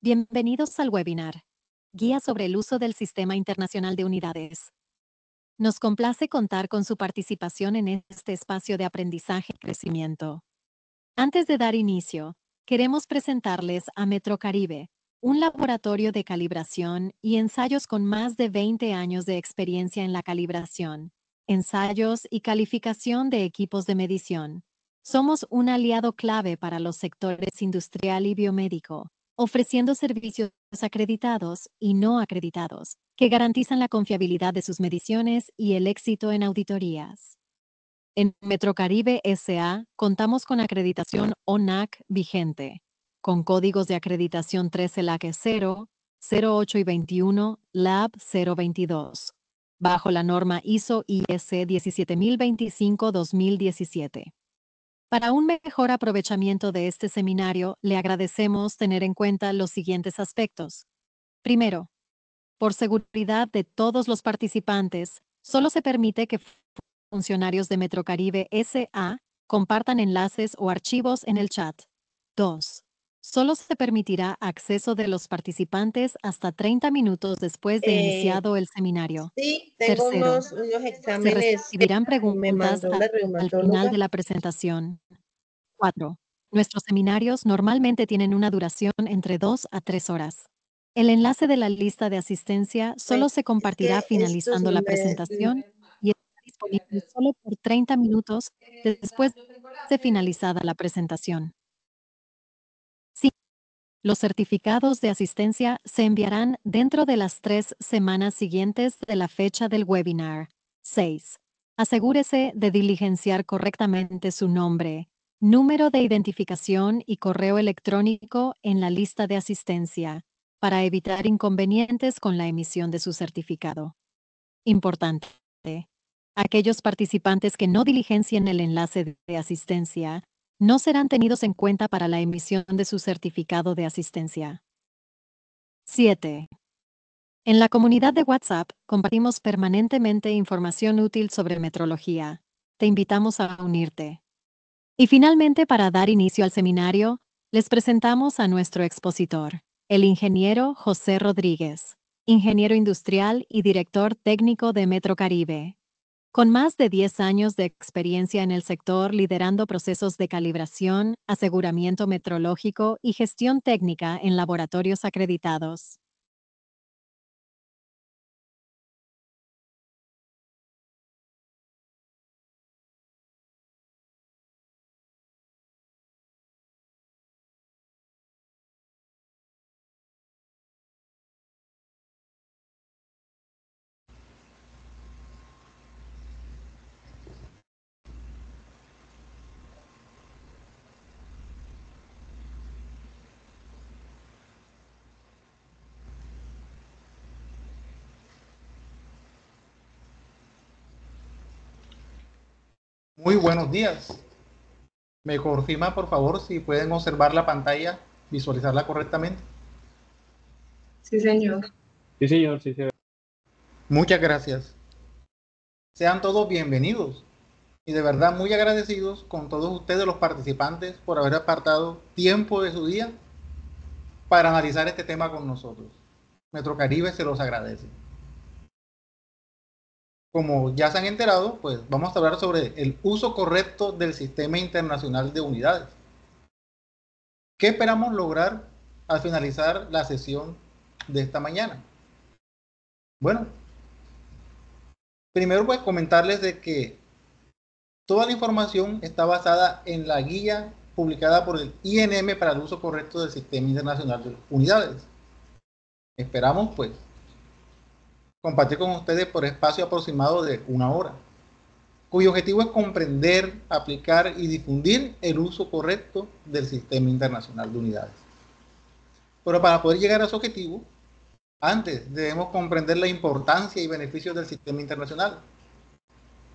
Bienvenidos al webinar, Guía sobre el uso del Sistema Internacional de Unidades. Nos complace contar con su participación en este espacio de aprendizaje y crecimiento. Antes de dar inicio, queremos presentarles a Metrocaribe, un laboratorio de calibración y ensayos con más de 20 años de experiencia en la calibración, ensayos y calificación de equipos de medición. Somos un aliado clave para los sectores industrial y biomédico, ofreciendo servicios acreditados y no acreditados, que garantizan la confiabilidad de sus mediciones y el éxito en auditorías. En Metrocaribe S.A. contamos con acreditación ONAC vigente, con códigos de acreditación 13 LAC 0, 08 y 21, Lab 022, bajo la norma ISO/IEC 17025-2017. Para un mejor aprovechamiento de este seminario, le agradecemos tener en cuenta los siguientes aspectos. Primero, por seguridad de todos los participantes, solo se permite que funcionarios de Metrocaribe S.A. compartan enlaces o archivos en el chat. 2. Solo se permitirá acceso de los participantes hasta 30 minutos después de iniciado el seminario. Sí, tengo Tercero, unos se exámenes recibirán que me preguntas mandó la al final reumatóloga. de la presentación. 4. Nuestros seminarios normalmente tienen una duración entre 2 a 3 horas. El enlace de la lista de asistencia solo se compartirá Es que estos finalizando no la me... presentación y está disponible solo por 30 minutos después de finalizada la presentación. 5. Los certificados de asistencia se enviarán dentro de las 3 semanas siguientes de la fecha del webinar. 6. Asegúrese de diligenciar correctamente su nombre, número de identificación y correo electrónico en la lista de asistencia para evitar inconvenientes con la emisión de su certificado. Importante. Aquellos participantes que no diligencien el enlace de asistencia no serán tenidos en cuenta para la emisión de su certificado de asistencia. 7. En la comunidad de WhatsApp compartimos permanentemente información útil sobre metrología. Te invitamos a unirte. Y finalmente, para dar inicio al seminario, les presentamos a nuestro expositor, el ingeniero José Rodríguez, ingeniero industrial y director técnico de Metrocaribe. Con más de 10 años de experiencia en el sector liderando procesos de calibración, aseguramiento metrológico y gestión técnica en laboratorios acreditados. Muy buenos días. ¿Me confirma, por favor, si pueden observar la pantalla, visualizarla correctamente? Sí, señor. Sí, señor, sí, señor. Muchas gracias. Sean todos bienvenidos y de verdad muy agradecidos con todos ustedes, los participantes, por haber apartado tiempo de su día para analizar este tema con nosotros. Metrocaribe se los agradece. Como ya se han enterado, pues vamos a hablar sobre el uso correcto del Sistema Internacional de Unidades. ¿Qué esperamos lograr al finalizar la sesión de esta mañana? Bueno, primero pues comentarles de que toda la información está basada en la guía publicada por el INM para el uso correcto del Sistema Internacional de Unidades. Esperamos pues compartir con ustedes por espacio aproximado de 1 hora, cuyo objetivo es comprender, aplicar y difundir el uso correcto del Sistema Internacional de Unidades. Pero para poder llegar a ese objetivo, antes debemos comprender la importancia y beneficios del sistema internacional.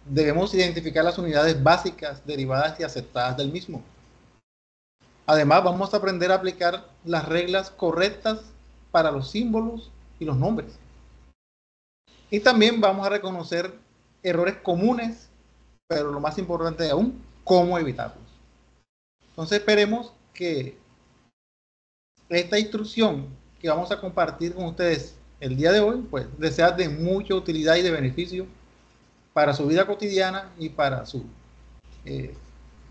Debemos identificar las unidades básicas, derivadas y aceptadas del mismo. Además, vamos a aprender a aplicar las reglas correctas para los símbolos y los nombres. Y también vamos a reconocer errores comunes, pero lo más importante aún, cómo evitarlos. Entonces esperemos que esta instrucción que vamos a compartir con ustedes el día de hoy, pues desea de mucha utilidad y de beneficio para su vida cotidiana y para sus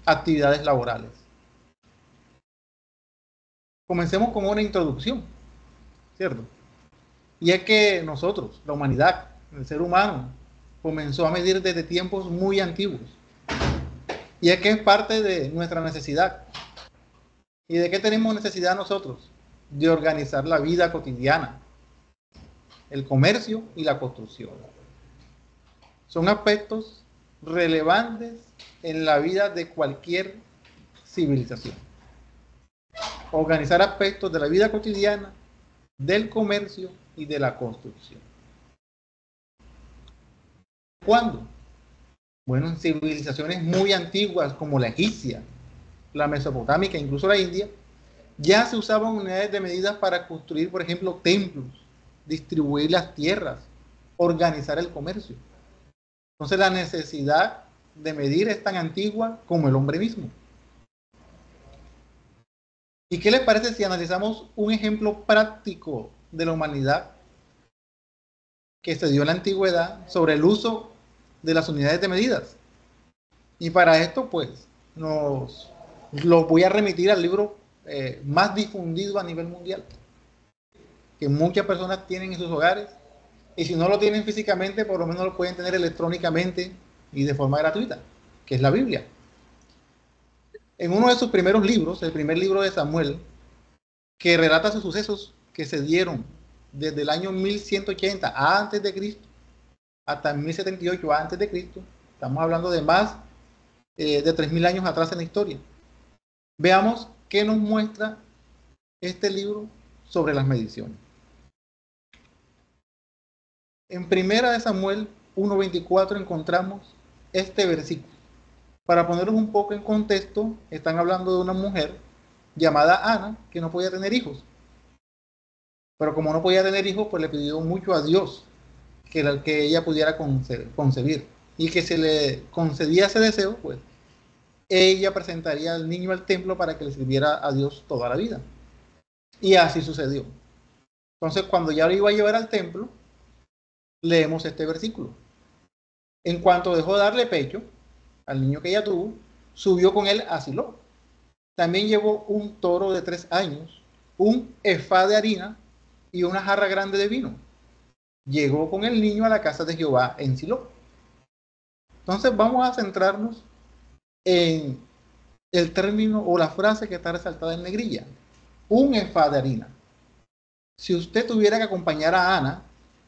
actividades laborales. Comencemos con una introducción, ¿cierto? Y es que nosotros, la humanidad, el ser humano, comenzó a medir desde tiempos muy antiguos. Y es que es parte de nuestra necesidad. ¿Y de qué tenemos necesidad nosotros? De organizar la vida cotidiana, el comercio y la construcción. Son aspectos relevantes en la vida de cualquier civilización. Organizar aspectos de la vida cotidiana, del comercio y de la construcción. ¿Cuándo? Bueno, en civilizaciones muy antiguas como la egipcia, la mesopotámica, incluso la india, ya se usaban unidades de medidas para construir, por ejemplo, templos, distribuir las tierras, organizar el comercio. Entonces la necesidad de medir es tan antigua como el hombre mismo. ¿Y qué les parece si analizamos un ejemplo práctico de la humanidad que se dio en la antigüedad sobre el uso de las unidades de medidas? Y para esto, pues, los voy a remitir al libro más difundido a nivel mundial, que muchas personas tienen en sus hogares, y si no lo tienen físicamente, por lo menos lo pueden tener electrónicamente y de forma gratuita, que es la Biblia. En uno de sus primeros libros, el primer libro de Samuel, que relata sus sucesos que se dieron desde el año 1180 antes de Cristo hasta 1078 antes de Cristo, estamos hablando de más de 3000 años atrás en la historia. Veamos qué nos muestra este libro sobre las mediciones. En primera de Samuel 1:24 encontramos este versículo. Para ponerlos un poco en contexto, están hablando de una mujer llamada Ana que no podía tener hijos. Pero como no podía tener hijos, pues le pidió mucho a Dios que ella pudiera concebir. Y que se le concedía ese deseo, pues ella presentaría al niño al templo para que le sirviera a Dios toda la vida. Y así sucedió. Entonces, cuando ya lo iba a llevar al templo, leemos este versículo. En cuanto dejó de darle pecho al niño que ella tuvo, subió con él a Silo. También llevó un toro de 3 años, un efá de harina y una jarra grande de vino. Llegó con el niño a la casa de Jehová en Silo. Entonces vamos a centrarnos en el término o la frase que está resaltada en negrilla. Un efá de harina. Si usted tuviera que acompañar a Ana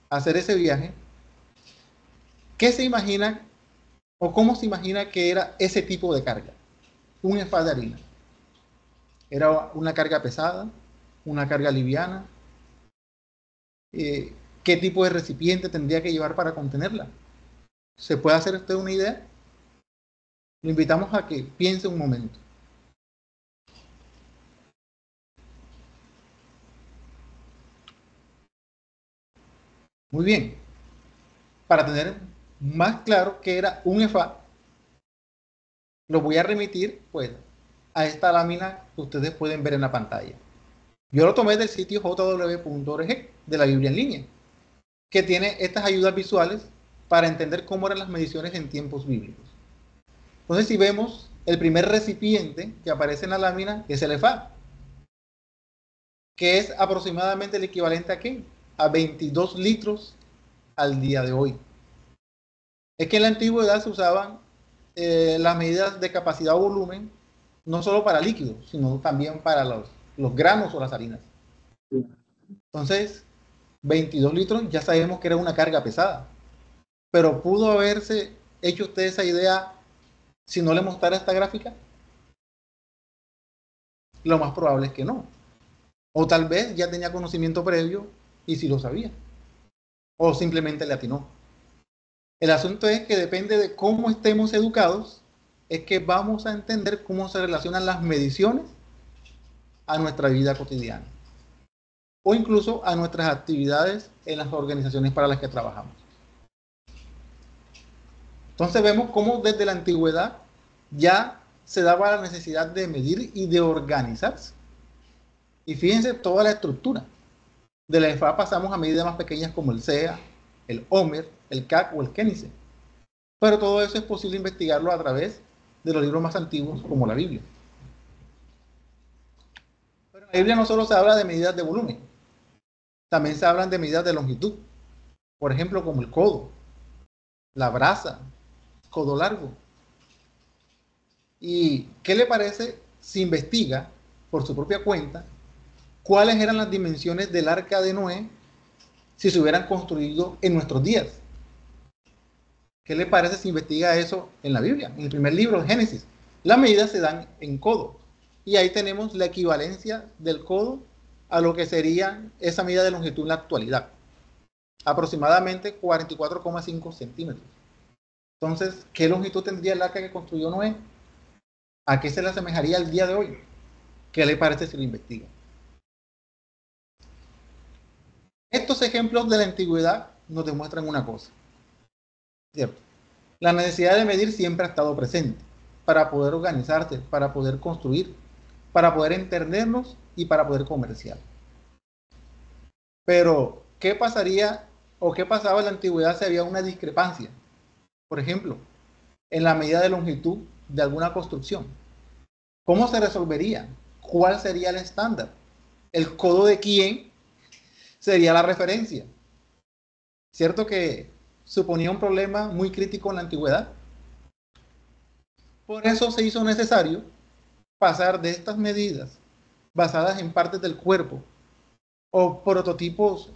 a hacer ese viaje, ¿qué se imagina o cómo se imagina que era ese tipo de carga? Un efá de harina. ¿Era una carga pesada? ¿Una carga liviana? ¿Qué tipo de recipiente tendría que llevar para contenerla? ¿Se puede hacer usted una idea? Lo invitamos a que piense un momento. Muy bien. Para tener más claro qué era un efá, lo voy a remitir pues a esta lámina que ustedes pueden ver en la pantalla. Yo lo tomé del sitio jw.org de la Biblia en línea, que tiene estas ayudas visuales para entender cómo eran las mediciones en tiempos bíblicos. Entonces, si vemos el primer recipiente que aparece en la lámina, es el efá, que es aproximadamente el equivalente a ¿qué? A 22 litros al día de hoy. Es que en la antigüedad se usaban las medidas de capacidad o volumen, no solo para líquidos, sino también para los granos o las harinas. Entonces, 22 litros ya sabemos que era una carga pesada, pero ¿pudo haberse hecho usted esa idea si no le mostrara esta gráfica? Lo más probable es que no. O tal vez ya tenía conocimiento previo y sí lo sabía. O simplemente le atinó. El asunto es que depende de cómo estemos educados, es que vamos a entender cómo se relacionan las mediciones a nuestra vida cotidiana. O incluso a nuestras actividades en las organizaciones para las que trabajamos. Entonces vemos cómo desde la antigüedad ya se daba la necesidad de medir y de organizarse. Y fíjense toda la estructura. De la EFA pasamos a medidas más pequeñas como el SEA, el Homer, el CAC o el Kénice. Pero todo eso es posible investigarlo a través de los libros más antiguos como la Biblia. Pero en la Biblia no solo se habla de medidas de volumen, también se hablan de medidas de longitud. Por ejemplo, como el codo, la brasa, codo largo. ¿Y qué le parece si investiga por su propia cuenta cuáles eran las dimensiones del arca de Noé si se hubieran construido en nuestros días? ¿Qué le parece si investiga eso en la Biblia? En el primer libro de Génesis. Las medidas se dan en codo. Y ahí tenemos la equivalencia del codo a lo que sería esa medida de longitud en la actualidad. Aproximadamente 44,5 centímetros. Entonces, ¿qué longitud tendría el arca que construyó Noé? ¿A qué se le asemejaría el día de hoy? ¿Qué le parece si lo investiga? Estos ejemplos de la antigüedad nos demuestran una cosa, ¿cierto? La necesidad de medir siempre ha estado presente para poder organizarse, para poder construir, para poder entendernos y para poder comerciar. Pero, ¿qué pasaría o qué pasaba en la antigüedad si había una discrepancia? Por ejemplo, en la medida de longitud de alguna construcción. ¿Cómo se resolvería? ¿Cuál sería el estándar? ¿El codo de quién sería la referencia? ¿Cierto que suponía un problema muy crítico en la antigüedad? Por eso se hizo necesario pasar de estas medidas basadas en partes del cuerpo o prototipos,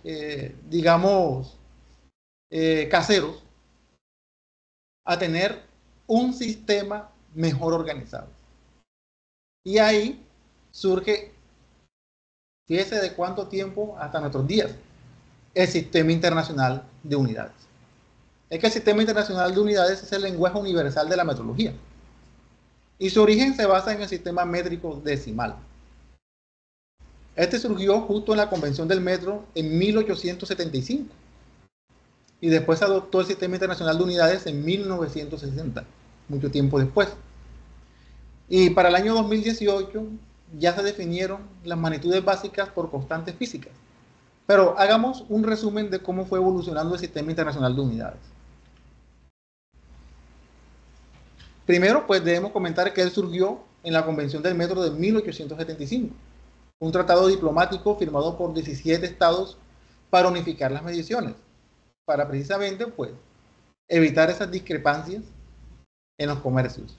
digamos, caseros, a tener un sistema mejor organizado. Y ahí surge, fíjese de cuánto tiempo hasta nuestros días, el Sistema Internacional de Unidades. Es que el Sistema Internacional de Unidades es el lenguaje universal de la metrología. Y su origen se basa en el sistema métrico decimal. Este surgió justo en la Convención del Metro en 1875. Y después se adoptó el Sistema Internacional de Unidades en 1960, mucho tiempo después. Y para el año 2018 ya se definieron las magnitudes básicas por constantes físicas. Pero hagamos un resumen de cómo fue evolucionando el Sistema Internacional de Unidades. Primero, pues debemos comentar que él surgió en la Convención del Metro de 1875, un tratado diplomático firmado por 17 estados para unificar las mediciones, para precisamente, pues, evitar esas discrepancias en los comercios.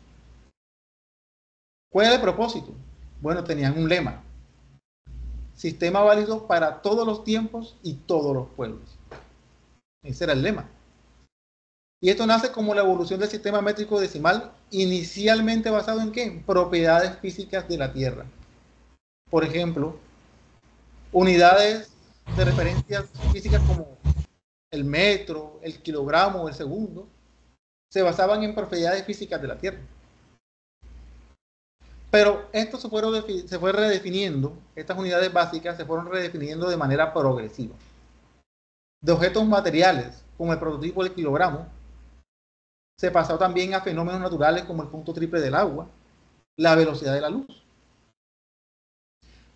¿Cuál era el propósito? Bueno, tenían un lema: sistema válido para todos los tiempos y todos los pueblos. Ese era el lema. Y esto nace como la evolución del sistema métrico decimal, inicialmente basado en ¿qué? En propiedades físicas de la Tierra. Por ejemplo, unidades de referencias físicas como el metro, el kilogramo o el segundo, se basaban en propiedades físicas de la Tierra. Pero esto se fue redefiniendo, estas unidades básicas se fueron redefiniendo de manera progresiva. De objetos materiales, como el prototipo del kilogramo, se pasó también a fenómenos naturales como el punto triple del agua, la velocidad de la luz.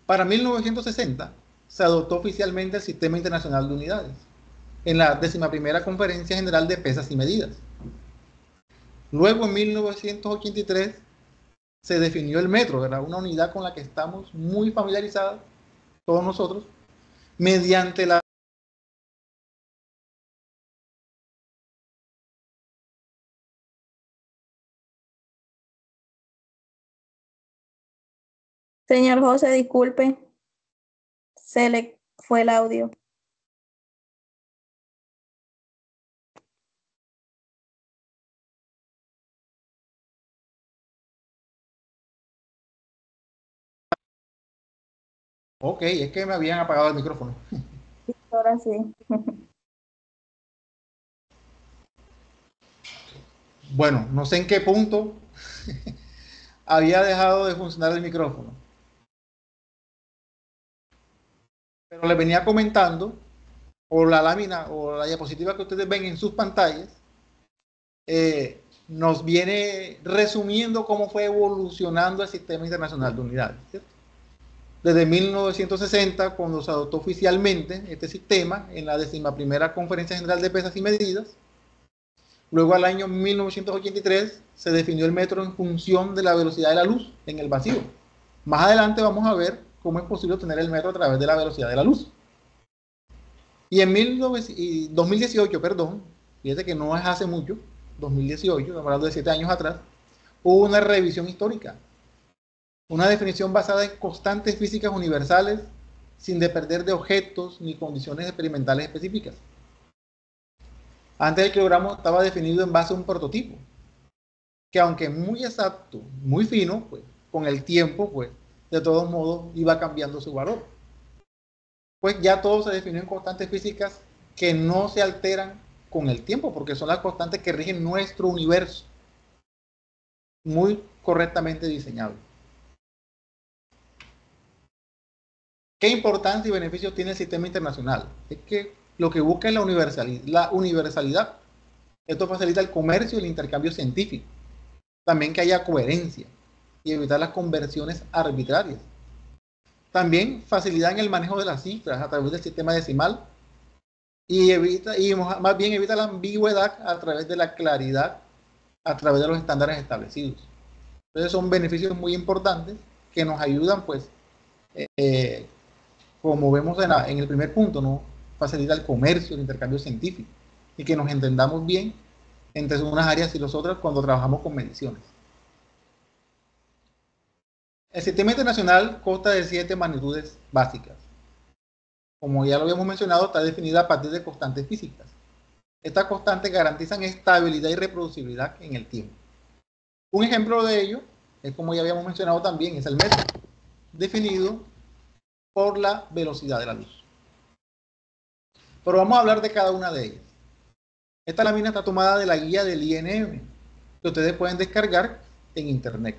Para 1960 se adoptó oficialmente el Sistema Internacional de Unidades, en la 11ª Conferencia General de Pesas y Medidas. Luego, en 1983, se definió el metro, ¿verdad? Una unidad con la que estamos muy familiarizados, todos nosotros, mediante la... Señor José, disculpe, se le fue el audio. Ok, es que me habían apagado el micrófono. Ahora sí. Bueno, no sé en qué punto había dejado de funcionar el micrófono. Pero les venía comentando, o la lámina o la diapositiva que ustedes ven en sus pantallas, nos viene resumiendo cómo fue evolucionando el Sistema Internacional de Unidades, ¿cierto? desde 1960, cuando se adoptó oficialmente este sistema en la 11ª Conferencia General de Pesas y Medidas. Luego, al año 1983, se definió el metro en función de la velocidad de la luz en el vacío. Más adelante vamos a ver cómo es posible obtener el metro a través de la velocidad de la luz. Y en 2018, perdón, fíjate que no es hace mucho, 2018, estamos hablando de 7 años atrás, hubo una revisión histórica. Una definición basada en constantes físicas universales, sin depender de objetos ni condiciones experimentales específicas. Antes el kilogramo estaba definido en base a un prototipo, que aunque muy exacto, muy fino, pues, con el tiempo, pues, de todos modos, iba cambiando su valor. Pues ya todo se definió en constantes físicas que no se alteran con el tiempo, porque son las constantes que rigen nuestro universo, muy correctamente diseñado. ¿Qué importancia y beneficios tiene el sistema internacional? Es que lo que busca es la universalidad. Esto facilita el comercio y el intercambio científico. También que haya coherencia y evitar las conversiones arbitrarias. También facilidad en el manejo de las cifras a través del sistema decimal y más bien evita la ambigüedad a través de la claridad, a través de los estándares establecidos. Entonces son beneficios muy importantes que nos ayudan, pues, como vemos en el primer punto, ¿no? Facilita el comercio, el intercambio científico y que nos entendamos bien entre unas áreas y las otras cuando trabajamos con mediciones. El sistema internacional consta de 7 magnitudes básicas. Como ya lo habíamos mencionado, está definida a partir de constantes físicas. Estas constantes garantizan estabilidad y reproducibilidad en el tiempo. Un ejemplo de ello es, como ya habíamos mencionado también, es el metro, definido por la velocidad de la luz. Pero vamos a hablar de cada una de ellas. Esta lámina está tomada de la guía del INM, que ustedes pueden descargar en internet.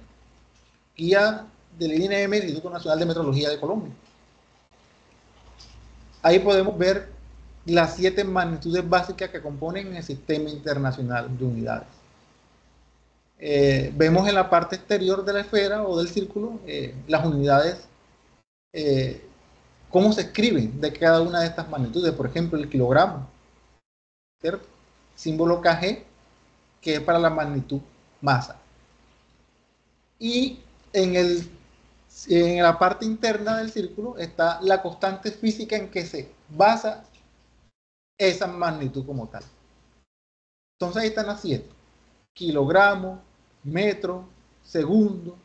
Guía del INM, el Instituto Nacional de Metrología de Colombia. Ahí podemos ver las 7 magnitudes básicas que componen el sistema internacional de unidades. Vemos en la parte exterior de la esfera o del círculo las unidades, cómo se escriben de cada una de estas magnitudes. Por ejemplo, el kilogramo, ¿cierto? Símbolo kg, que es para la magnitud masa. Y en la parte interna del círculo está la constante física en que se basa esa magnitud como tal. Entonces ahí están las 7. Kilogramo, metro, segundo,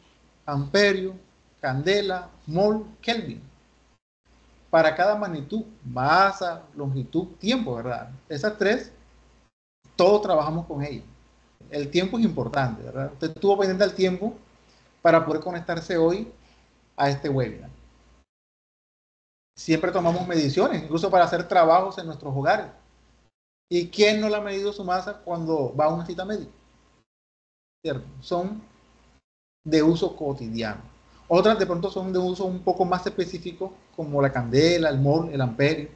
amperio, candela, mol, kelvin. Para cada magnitud, masa, longitud, tiempo, ¿verdad? Esas 3, todos trabajamos con ellas. El tiempo es importante, ¿verdad? Usted estuvo pendiente del tiempo para poder conectarse hoy a este webinar. Siempre tomamos mediciones, incluso para hacer trabajos en nuestros hogares. ¿Y quién no le ha medido su masa cuando va a una cita médica? ¿Cierto? Son de uso cotidiano. Otras de pronto son de uso un poco más específico, como la candela, el mol, el amperio,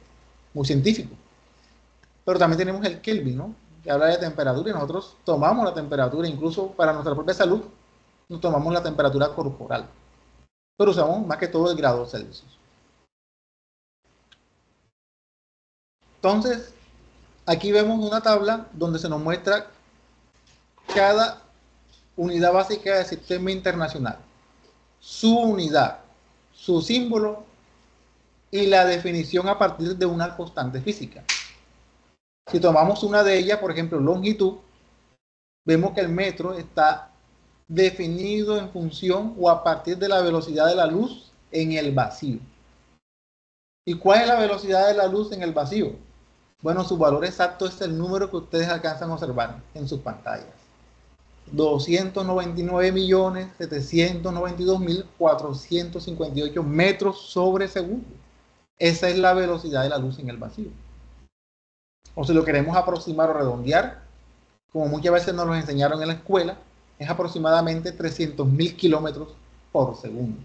muy científico. Pero también tenemos el Kelvin, ¿no? Que habla de temperatura, y nosotros tomamos la temperatura, incluso para nuestra propia salud, nos tomamos la temperatura corporal. Pero usamos más que todo el grado Celsius. Entonces, aquí vemos una tabla donde se nos muestra cada unidad básica del sistema internacional, su unidad, su símbolo y la definición a partir de una constante física. Si tomamos una de ellas, por ejemplo, longitud, vemos que el metro está definido en función o a partir de la velocidad de la luz en el vacío. ¿Y cuál es la velocidad de la luz en el vacío? Bueno, su valor exacto es el número que ustedes alcanzan a observar en sus pantallas. 299.792.458 metros sobre segundo. Esa es la velocidad de la luz en el vacío. O si lo queremos aproximar o redondear, como muchas veces nos lo enseñaron en la escuela, es aproximadamente 300.000 kilómetros por segundo.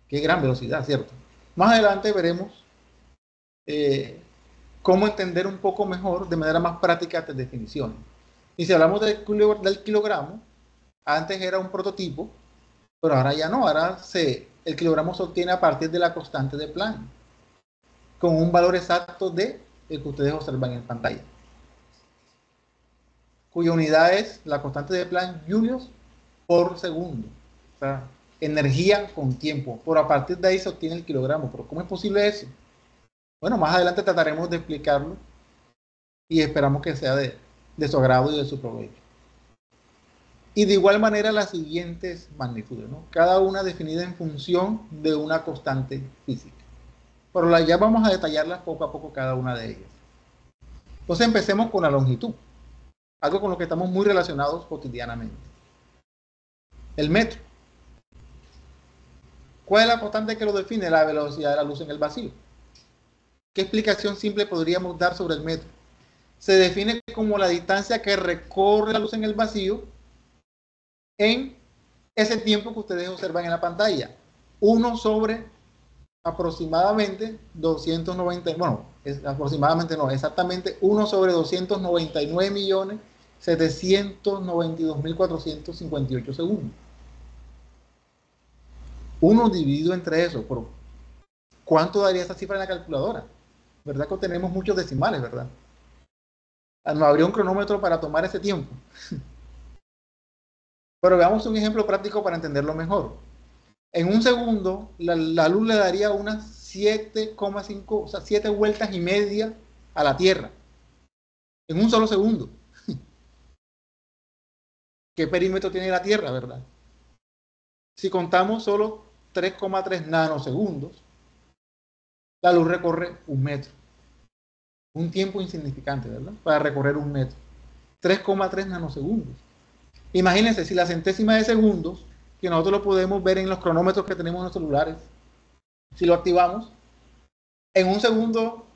Qué gran velocidad, ¿cierto? Más adelante veremos cómo entender un poco mejor, de manera más práctica, estas definiciones. Y si hablamos del kilogramo, antes era un prototipo, pero ahora ya no, ahora se el kilogramo se obtiene a partir de la constante de Planck, con un valor exacto de el que ustedes observan en pantalla, cuya unidad es la constante de Planck, julios por segundo. O sea, energía con tiempo. Por a partir de ahí se obtiene el kilogramo. Pero ¿cómo es posible eso? Bueno, más adelante trataremos de explicarlo y esperamos que sea de su agrado y de su provecho. Y de igual manera las siguientes magnitudes, ¿no? Cada una definida en función de una constante física. Pero ya vamos a detallarlas poco a poco cada una de ellas. Entonces empecemos con la longitud, algo con lo que estamos muy relacionados cotidianamente. El metro. ¿Cuál es la constante que lo define? La velocidad de la luz en el vacío. ¿Qué explicación simple podríamos dar sobre el metro? Se define como la distancia que recorre la luz en el vacío en ese tiempo que ustedes observan en la pantalla. 1 sobre aproximadamente 290, bueno, aproximadamente no, exactamente 1 sobre 299.792.458 segundos. 1 dividido entre eso, por ¿cuánto daría esa cifra en la calculadora? ¿Verdad que tenemos muchos decimales, verdad? No habría un cronómetro para tomar ese tiempo. Pero veamos un ejemplo práctico para entenderlo mejor. En un segundo, la luz le daría unas 7,5, o sea, 7 vueltas y media a la Tierra. En un solo segundo. ¿Qué perímetro tiene la Tierra, verdad? Si contamos solo 3,3 nanosegundos, la luz recorre 1 metro. Un tiempo insignificante, ¿verdad? Para recorrer 1 metro. 3,3 nanosegundos. Imagínense, si la centésima de segundos, que nosotros lo podemos ver en los cronómetros que tenemos en los celulares, si lo activamos, en un segundo,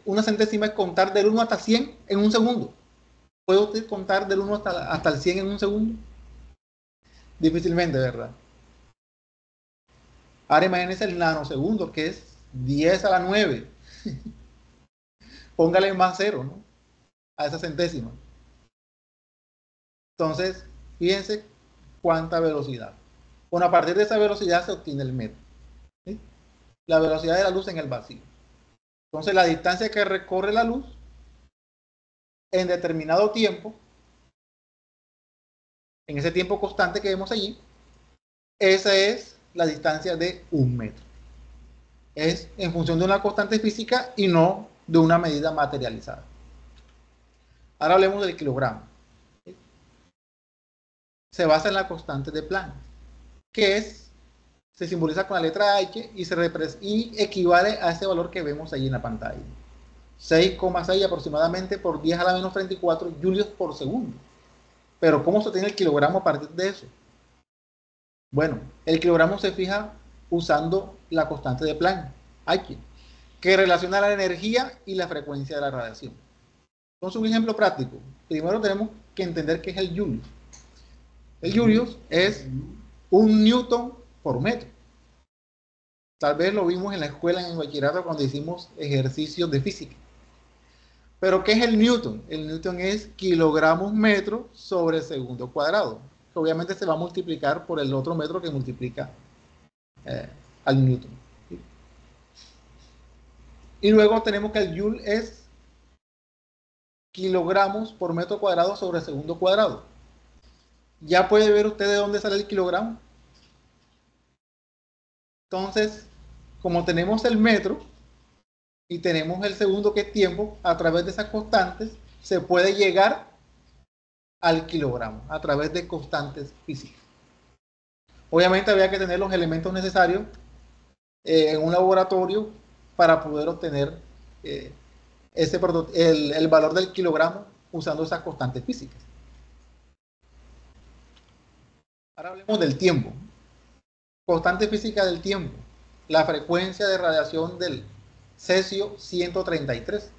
una centésima es contar del 1 hasta 100 en un segundo. ¿Puede usted contar del 1 hasta el 100 en un segundo? Difícilmente, ¿verdad? Ahora imagínense el nanosegundo, que es 10 a la 9. Póngale más 0, ¿no? A esa centésima. Entonces, fíjense cuánta velocidad. Bueno, a partir de esa velocidad se obtiene el metro. ¿Sí? La velocidad de la luz en el vacío. Entonces, la distancia que recorre la luz en determinado tiempo, en ese tiempo constante que vemos allí, esa es la distancia de 1 metro. Es en función de una constante física y no de una medida materializada. Ahora hablemos del kilogramo. Se basa en la constante de Planck, que se simboliza con la letra H y equivale a ese valor que vemos ahí en la pantalla. 6,6 aproximadamente por 10 a la menos 34 julios por segundo. Pero ¿cómo se obtiene el kilogramo a partir de eso? Bueno, el kilogramo se fija usando la constante de Planck, H, que relaciona la energía y la frecuencia de la radiación. Entonces, un ejemplo práctico. Primero tenemos que entender qué es el julio. El julios es 1 newton por metro. Tal vez lo vimos en la escuela, en el bachillerato, cuando hicimos ejercicios de física. Pero ¿qué es el newton? El newton es kilogramos metro sobre segundo cuadrado. Que obviamente se va a multiplicar por el otro metro que multiplica al newton. ¿Sí? Y luego tenemos que el joule es kilogramos por metro cuadrado sobre segundo cuadrado. Ya puede ver usted de dónde sale el kilogramo. Entonces, como tenemos el metro y tenemos el segundo que es tiempo, a través de esas constantes se puede llegar al kilogramo, a través de constantes físicas. Obviamente había que tener los elementos necesarios en un laboratorio para poder obtener el valor del kilogramo usando esas constantes físicas. Ahora hablemos del tiempo. Constante física del tiempo. La frecuencia de radiación del cesio 133.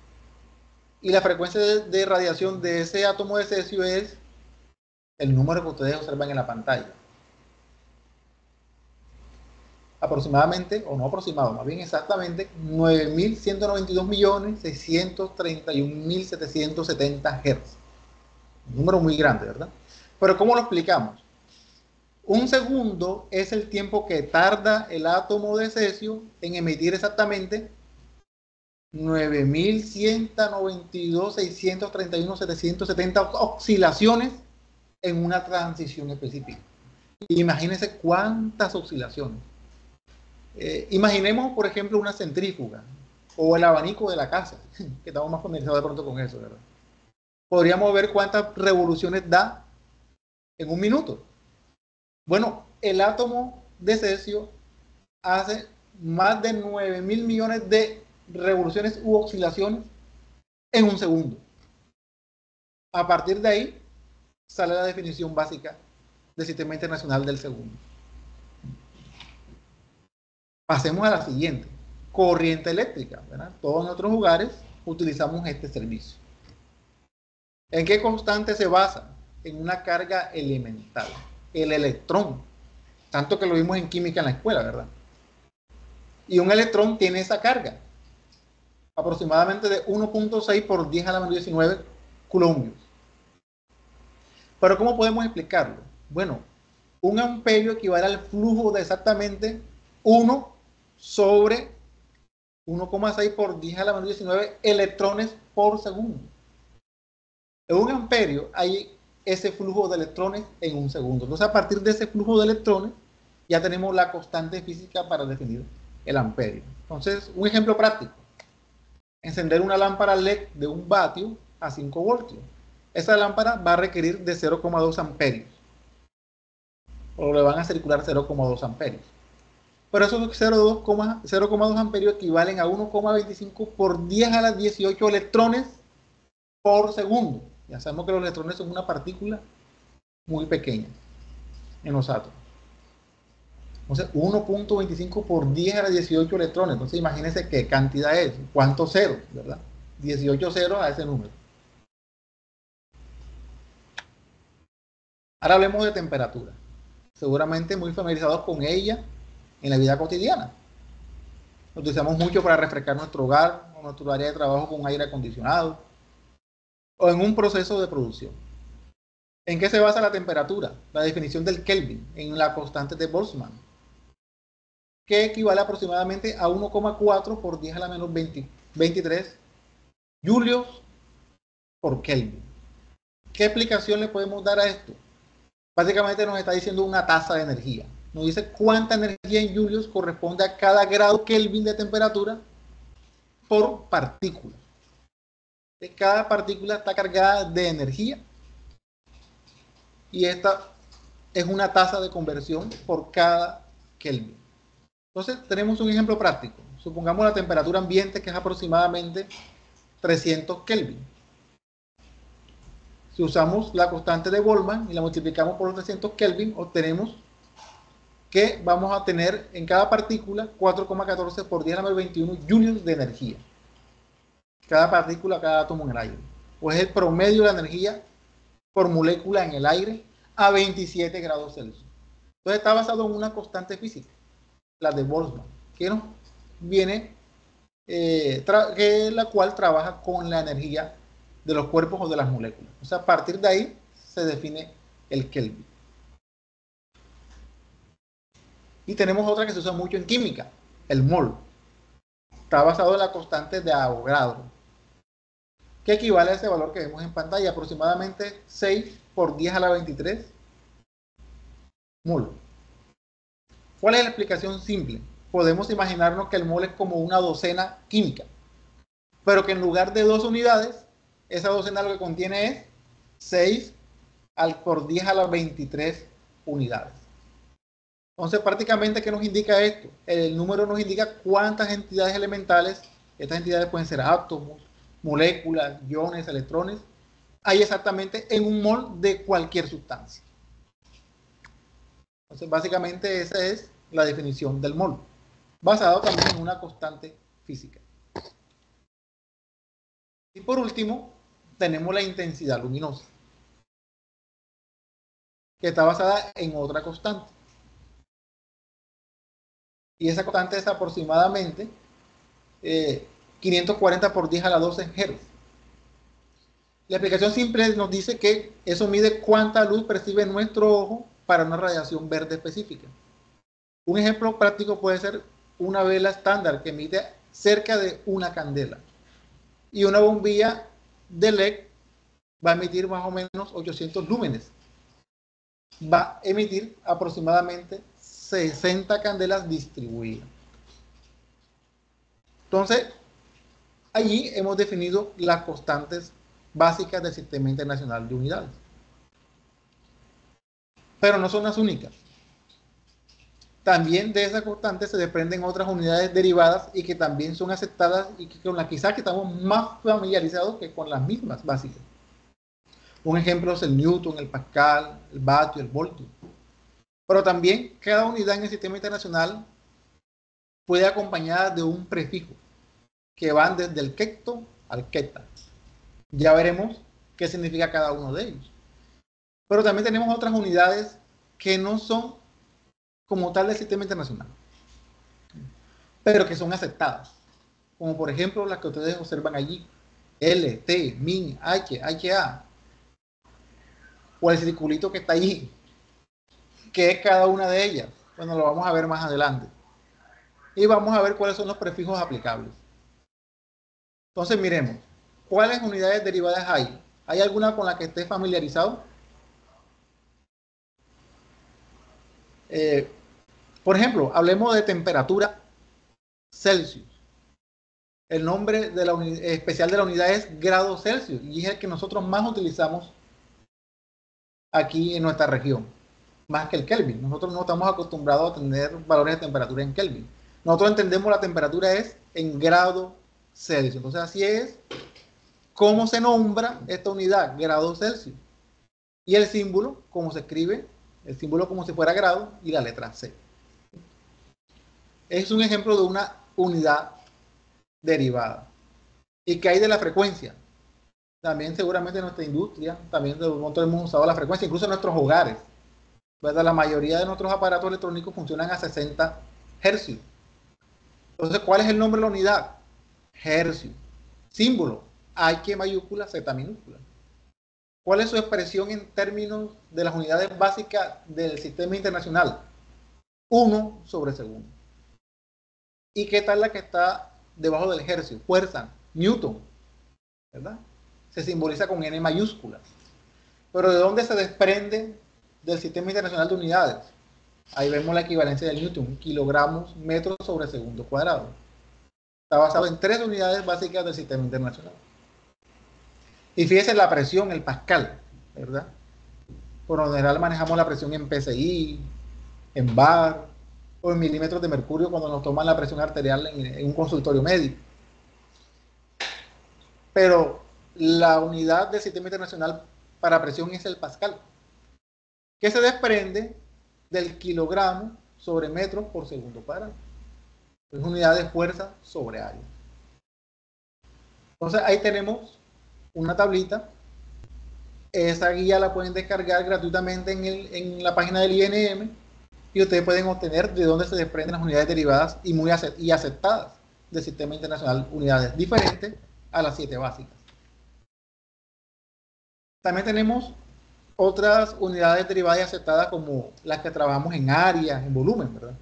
Y la frecuencia de radiación de ese átomo de cesio es el número que ustedes observan en la pantalla. Aproximadamente, o no aproximado, más bien exactamente, 9.192.631.770 Hz. Un número muy grande, ¿verdad? Pero ¿cómo lo explicamos? Un segundo es el tiempo que tarda el átomo de cesio en emitir exactamente 9.192.631.770 oscilaciones en una transición específica. Imagínense cuántas oscilaciones. Imaginemos, por ejemplo, una centrífuga o el abanico de la casa, que estamos más familiarizados de pronto con eso, ¿verdad? Podríamos ver cuántas revoluciones da en un minuto. Bueno, el átomo de cesio hace más de 9.000 millones de revoluciones u oscilaciones en un segundo. A partir de ahí sale la definición básica del Sistema Internacional del Segundo. Pasemos a la siguiente. Corriente eléctrica, ¿verdad? Todos en otros lugares utilizamos este servicio. ¿En qué constante se basa? En una carga elemental, el electrón. Tanto que lo vimos en química en la escuela, ¿verdad? Y un electrón tiene esa carga, aproximadamente de 1.6 por 10 a la menos 19 coulombios. Pero ¿cómo podemos explicarlo? Bueno, un amperio equivale al flujo de exactamente 1 sobre 1,6 por 10 a la menos 19 electrones por segundo. En un amperio hay ese flujo de electrones en un segundo. Entonces, a partir de ese flujo de electrones, ya tenemos la constante física para definir el amperio. Entonces, un ejemplo práctico. Encender una lámpara LED de 1 vatio a 5 voltios. Esa lámpara va a requerir de 0,2 amperios. O le van a circular 0,2 amperios. Pero esos 0,2 amperios equivalen a 1,25 por 10 a las 18 electrones por segundo. Ya sabemos que los electrones son una partícula muy pequeña en los átomos. Entonces, 1.25 por 10 a las 18 electrones. Entonces, imagínense qué cantidad es. ¿Cuántos ceros? ¿Verdad? 18 ceros a ese número. Ahora hablemos de temperatura. Seguramente muy familiarizados con ella en la vida cotidiana. Lo utilizamos mucho para refrescar nuestro hogar o nuestro área de trabajo con aire acondicionado o en un proceso de producción. ¿En qué se basa la temperatura? La definición del Kelvin en la constante de Boltzmann, que equivale aproximadamente a 1,4 por 10 a la menos 23 julios por Kelvin. ¿Qué explicación le podemos dar a esto? Básicamente nos está diciendo una tasa de energía. Nos dice cuánta energía en julios corresponde a cada grado Kelvin de temperatura por partícula. Cada partícula está cargada de energía y esta es una tasa de conversión por cada Kelvin. Entonces tenemos un ejemplo práctico. Supongamos la temperatura ambiente, que es aproximadamente 300 Kelvin. Si usamos la constante de Boltzmann y la multiplicamos por los 300 Kelvin, obtenemos que vamos a tener en cada partícula 4,14 por 10 a la menos 21 julios de energía. Cada partícula, cada átomo en el aire. Pues es el promedio de la energía por molécula en el aire a 27 grados Celsius. Entonces está basado en una constante física, la de Boltzmann, que nos viene, la cual trabaja con la energía de los cuerpos o de las moléculas. O sea, a partir de ahí se define el Kelvin. Y tenemos otra que se usa mucho en química, el mol. Está basado en la constante de Avogadro, que equivale a ese valor que vemos en pantalla, aproximadamente 6 por 10 a la 23 mol. ¿Cuál es la explicación simple? Podemos imaginarnos que el mol es como una docena química, pero que en lugar de 2 unidades, esa docena lo que contiene es 6 por 10 a la 23 unidades. Entonces, prácticamente, ¿qué nos indica esto? El número nos indica cuántas entidades elementales, estas entidades pueden ser átomos, moléculas, iones, electrones, hay exactamente en un mol de cualquier sustancia. Entonces, básicamente, esa es la definición del mol, basado también en una constante física. Y por último, tenemos la intensidad luminosa, que está basada en otra constante. Y esa constante es aproximadamente 540 por 10 a la 12 Hz. La explicación simple nos dice que eso mide cuánta luz percibe nuestro ojo para una radiación verde específica. Un ejemplo práctico puede ser una vela estándar que emite cerca de una candela. Y una bombilla de LED va a emitir más o menos 800 lúmenes. Va a emitir aproximadamente 60 candelas distribuidas. Entonces, allí hemos definido las constantes básicas del Sistema Internacional de Unidades. Pero no son las únicas. También de esas constantes se desprenden otras unidades derivadas y que también son aceptadas y que con las quizás que estamos más familiarizados que con las mismas básicas. Un ejemplo es el Newton, el Pascal, el vatio, el voltio. Pero también cada unidad en el Sistema Internacional puede acompañada de un prefijo que van desde el quecto al queta. Ya veremos qué significa cada uno de ellos. Pero también tenemos otras unidades que no son como tal del Sistema Internacional, pero que son aceptadas, como por ejemplo las que ustedes observan allí, L, T, min, H, HA, o el circulito que está allí, que es cada una de ellas. Bueno, lo vamos a ver más adelante. Y vamos a ver cuáles son los prefijos aplicables. Entonces miremos, ¿cuáles unidades derivadas hay? ¿Hay alguna con la que esté familiarizado? Por ejemplo, hablemos de temperatura Celsius. El nombre de la especial de la unidad es grado Celsius y es el que nosotros más utilizamos aquí en nuestra región, más que el Kelvin. Nosotros no estamos acostumbrados a tener valores de temperatura en Kelvin. Nosotros entendemos la temperatura es en grado Celsius. Entonces así es como se nombra esta unidad, grado Celsius. Y el símbolo, como se escribe, el símbolo como si fuera grado y la letra C. Es un ejemplo de una unidad derivada. ¿Y qué hay de la frecuencia? También seguramente en nuestra industria, también nosotros hemos usado la frecuencia, incluso en nuestros hogares. ¿Verdad? La mayoría de nuestros aparatos electrónicos funcionan a 60 hercios. Entonces, ¿cuál es el nombre de la unidad? Hercio. Símbolo, H mayúscula, Z minúscula. ¿Cuál es su expresión en términos de las unidades básicas del sistema internacional? 1 sobre segundo. ¿Y qué tal la que está debajo del hercio? Fuerza, Newton, ¿verdad? Se simboliza con N mayúscula. Pero ¿de dónde se desprende del sistema internacional de unidades? Ahí vemos la equivalencia del Newton, kilogramos, metros sobre segundo cuadrado. Está basado en 3 unidades básicas del sistema internacional. Y fíjense la presión, el Pascal, ¿verdad? Por lo general manejamos la presión en PSI, en bar o en milímetros de mercurio cuando nos toman la presión arterial en un consultorio médico. Pero la unidad del sistema internacional para presión es el Pascal, que se desprende del kilogramo sobre metros por segundo cuadrado. Es unidad de fuerza sobre área. Entonces ahí tenemos una tablita. Esa guía la pueden descargar gratuitamente en la página del INM y ustedes pueden obtener de dónde se desprenden las unidades derivadas y aceptadas del sistema internacional, unidades diferentes a las 7 básicas. También tenemos otras unidades derivadas y aceptadas como las que trabajamos en área, en volumen, ¿verdad?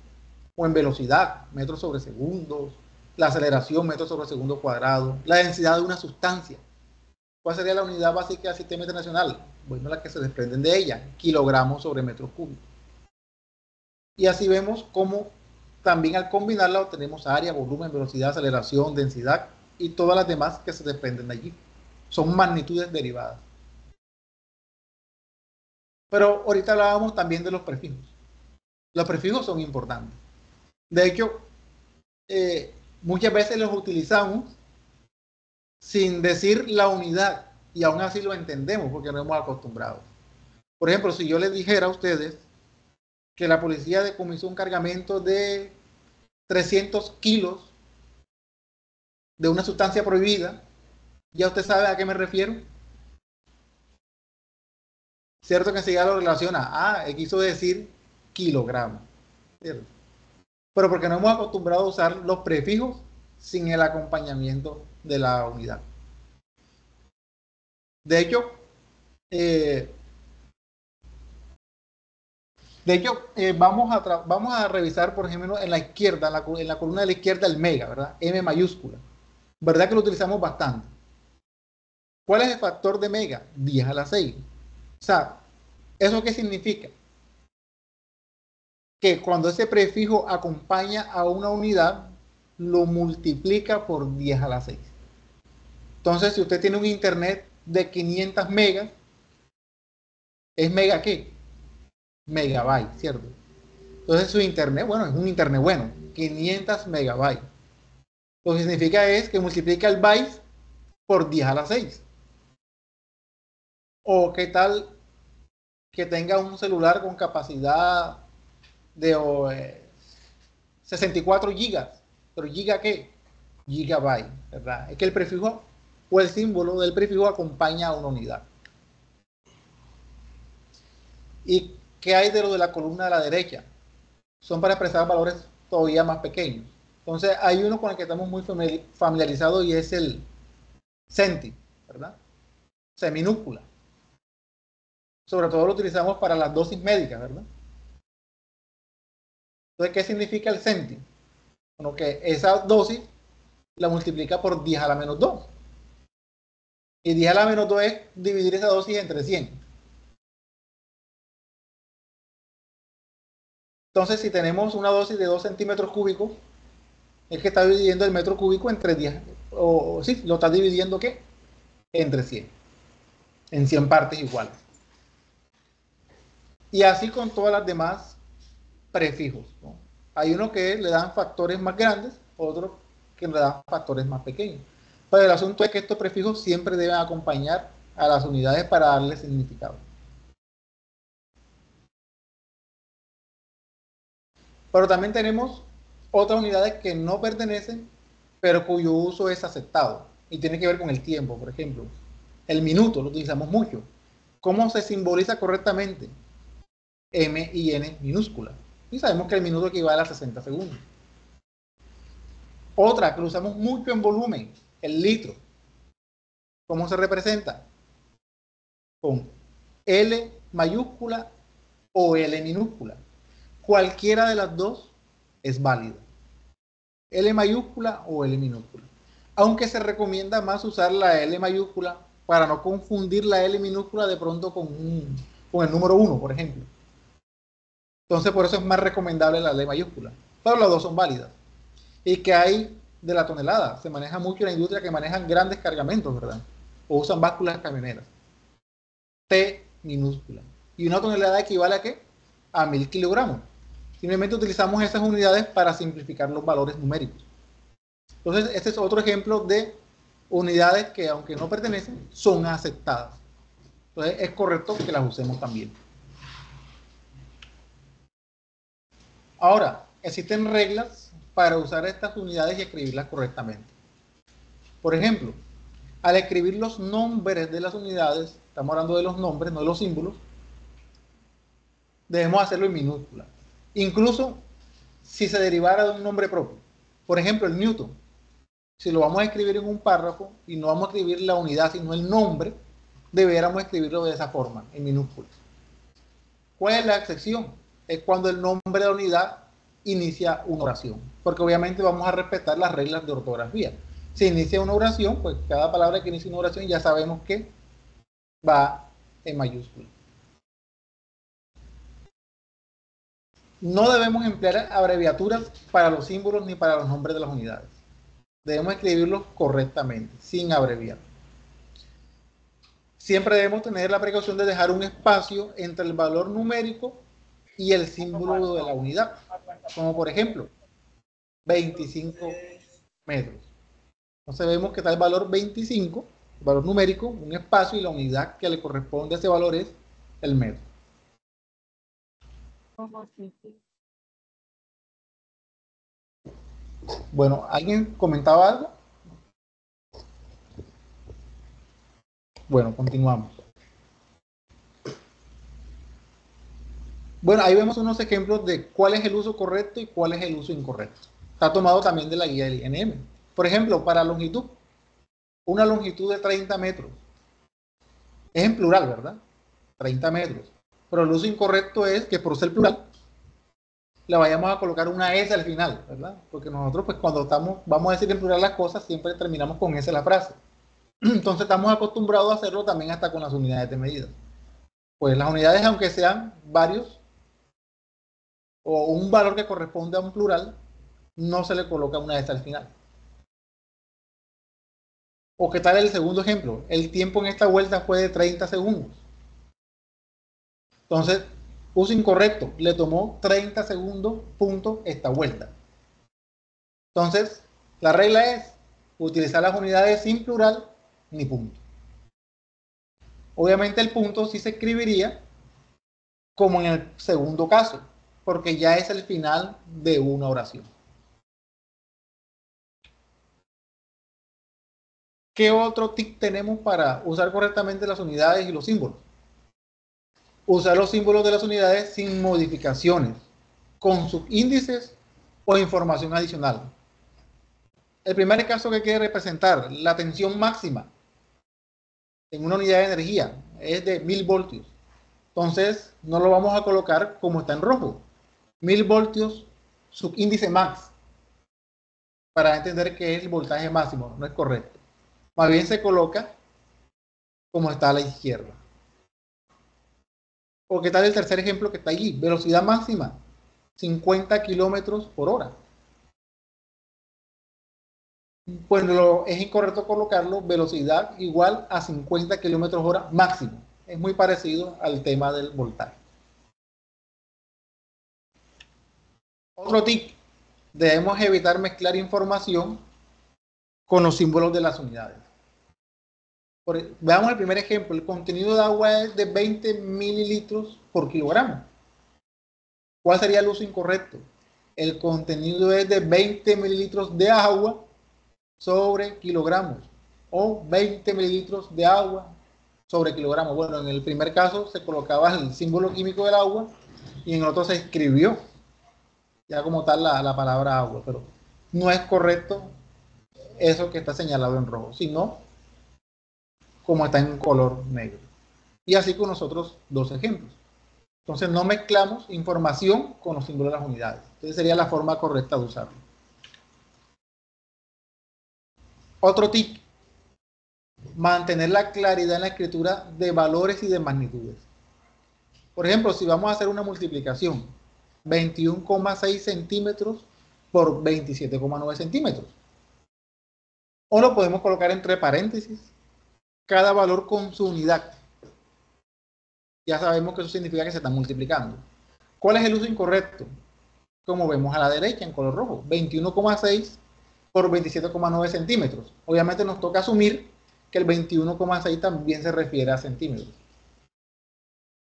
O en velocidad, metros sobre segundos, la aceleración, metros sobre segundo cuadrado, la densidad de una sustancia. ¿Cuál sería la unidad básica del sistema internacional? Bueno, la que se desprenden de ella, kilogramos sobre metros cúbicos. Y así vemos cómo también al combinarla obtenemos área, volumen, velocidad, aceleración, densidad y todas las demás que se desprenden de allí. Son magnitudes derivadas. Pero ahorita hablábamos también de los prefijos. Los prefijos son importantes. De hecho, muchas veces los utilizamos sin decir la unidad y aún así lo entendemos porque no hemos acostumbrado. Por ejemplo, si yo les dijera a ustedes que la policía decomisó un cargamento de 300 kilos de una sustancia prohibida, ¿ya usted sabe a qué me refiero? Cierto que enseguida lo relaciona, quiso decir kilogramo, ¿cierto? Pero porque no hemos acostumbrado a usar los prefijos sin el acompañamiento de la unidad. De hecho, De hecho, vamos a revisar, por ejemplo, en la izquierda, en la columna de la izquierda, el mega, ¿verdad? M mayúscula. ¿Verdad que lo utilizamos bastante? ¿Cuál es el factor de mega? 10 a la 6. O sea, ¿eso qué significa? Que cuando ese prefijo acompaña a una unidad, lo multiplica por 10 a la 6. Entonces, si usted tiene un internet de 500 megas, ¿es mega qué? Megabyte, ¿cierto? Entonces su internet, bueno, es un internet bueno, 500 megabytes. Lo que significa es que multiplica el byte por 10 a la 6. O qué tal que tenga un celular con capacidad de 64 gigas. ¿Pero giga qué? Gigabyte, ¿verdad? Es que el prefijo o el símbolo del prefijo acompaña a una unidad. ¿Y qué hay de lo de la columna de la derecha? Son para expresar valores todavía más pequeños. Entonces hay uno con el que estamos muy familiarizados y es el centi, ¿verdad? O sea, minúscula. Sobre todo lo utilizamos para las dosis médicas, ¿verdad? Entonces, ¿qué significa el centi? Bueno, que esa dosis la multiplica por 10 a la menos 2. Y 10 a la menos 2 es dividir esa dosis entre 100. Entonces, si tenemos una dosis de 2 centímetros cúbicos, es que está dividiendo el metro cúbico entre 10. O sí, lo está dividiendo ¿qué? Entre 100. En 100 partes iguales. Y así con todas las demás prefijos, ¿no? Hay unos que le dan factores más grandes, otros que le dan factores más pequeños. Pero el asunto es que estos prefijos siempre deben acompañar a las unidades para darle significado. Pero también tenemos otras unidades que no pertenecen, pero cuyo uso es aceptado. Y tiene que ver con el tiempo, por ejemplo. El minuto lo utilizamos mucho. ¿Cómo se simboliza correctamente? M y N minúscula. Y sabemos que el minuto equivale a 60 segundos. Otra que lo usamos mucho en volumen, el litro. ¿Cómo se representa? Con L mayúscula o L minúscula. Cualquiera de las dos es válida. L mayúscula o L minúscula. Aunque se recomienda más usar la L mayúscula para no confundir la L minúscula de pronto con el número 1, por ejemplo. Entonces, por eso es más recomendable la L mayúscula. Pero las dos son válidas. ¿Y que hay de la tonelada? Se maneja mucho en la industria que manejan grandes cargamentos, ¿verdad? O usan básculas camioneras. T minúscula. ¿Y una tonelada equivale a qué? A 1000 kilogramos. Simplemente utilizamos esas unidades para simplificar los valores numéricos. Entonces, este es otro ejemplo de unidades que, aunque no pertenecen, son aceptadas. Entonces, es correcto que las usemos también. Ahora, existen reglas para usar estas unidades y escribirlas correctamente. Por ejemplo, al escribir los nombres de las unidades, estamos hablando de los nombres, no de los símbolos, debemos hacerlo en minúscula. Incluso si se derivara de un nombre propio. Por ejemplo, el Newton. Si lo vamos a escribir en un párrafo y no vamos a escribir la unidad, sino el nombre, deberíamos escribirlo de esa forma, en minúsculas. ¿Cuál es la excepción? Es cuando el nombre de la unidad inicia una oración, porque obviamente vamos a respetar las reglas de ortografía. Si inicia una oración, pues cada palabra que inicia una oración ya sabemos que va en mayúscula. No debemos emplear abreviaturas para los símbolos ni para los nombres de las unidades. Debemos escribirlos correctamente, sin abreviar. Siempre debemos tener la precaución de dejar un espacio entre el valor numérico y el símbolo de la unidad, como por ejemplo 25 metros. Entonces vemos que está el valor 25, el valor numérico, un espacio, y la unidad que le corresponde a ese valor es el metro. Bueno, ¿alguien comentaba algo? Bueno, continuamos. Bueno, ahí vemos unos ejemplos de cuál es el uso correcto y cuál es el uso incorrecto. Está tomado también de la guía del INM. Por ejemplo, para longitud, una longitud de 30 metros. Es en plural, ¿verdad? 30 metros. Pero el uso incorrecto es que por ser plural le vayamos a colocar una S al final, ¿verdad? Porque nosotros, pues cuando vamos a decir en plural las cosas, siempre terminamos con S la frase. Entonces estamos acostumbrados a hacerlo también hasta con las unidades de medida. Pues las unidades, aunque sean varios, o un valor que corresponde a un plural, no se le coloca una S al final. ¿O qué tal el segundo ejemplo? El tiempo en esta vuelta fue de 30 segundos. Entonces, uso incorrecto, le tomó 30 segundos, punto, esta vuelta. Entonces, la regla es utilizar las unidades sin plural ni punto. Obviamente el punto sí se escribiría como en el segundo caso, porque ya es el final de una oración. ¿Qué otro tip tenemos para usar correctamente las unidades y los símbolos? Usar los símbolos de las unidades sin modificaciones, con subíndices o información adicional. El primer caso que quiere representar la tensión máxima en una unidad de energía es de 1000 voltios. Entonces, no lo vamos a colocar como está en rojo. 1000 voltios, subíndice max, para entender que es el voltaje máximo. No es correcto. Más bien se coloca como está a la izquierda. ¿O qué tal el tercer ejemplo que está allí? Velocidad máxima, 50 kilómetros por hora. Pues es incorrecto colocarlo velocidad igual a 50 kilómetros hora máximo. Es muy parecido al tema del voltaje. Otro tip, debemos evitar mezclar información con los símbolos de las unidades. Veamos el primer ejemplo, el contenido de agua es de 20 mililitros por kilogramo. ¿Cuál sería el uso incorrecto? El contenido es de 20 mililitros de agua sobre kilogramos, o 20 mililitros de agua sobre kilogramos. Bueno, en el primer caso se colocaba el símbolo químico del agua y en el otro se escribió ya como tal la palabra agua, pero no es correcto eso que está señalado en rojo, sino como está en color negro. Y así con los otros dos ejemplos. Entonces no mezclamos información con los símbolos de las unidades. Entonces sería la forma correcta de usarlo. Otro tip, mantener la claridad en la escritura de valores y de magnitudes. Por ejemplo, si vamos a hacer una multiplicación, 21,6 centímetros por 27,9 centímetros. O lo podemos colocar entre paréntesis, cada valor con su unidad. Ya sabemos que eso significa que se está multiplicando. ¿Cuál es el uso incorrecto? Como vemos a la derecha en color rojo, 21,6 por 27,9 centímetros. Obviamente nos toca asumir que el 21,6 también se refiere a centímetros.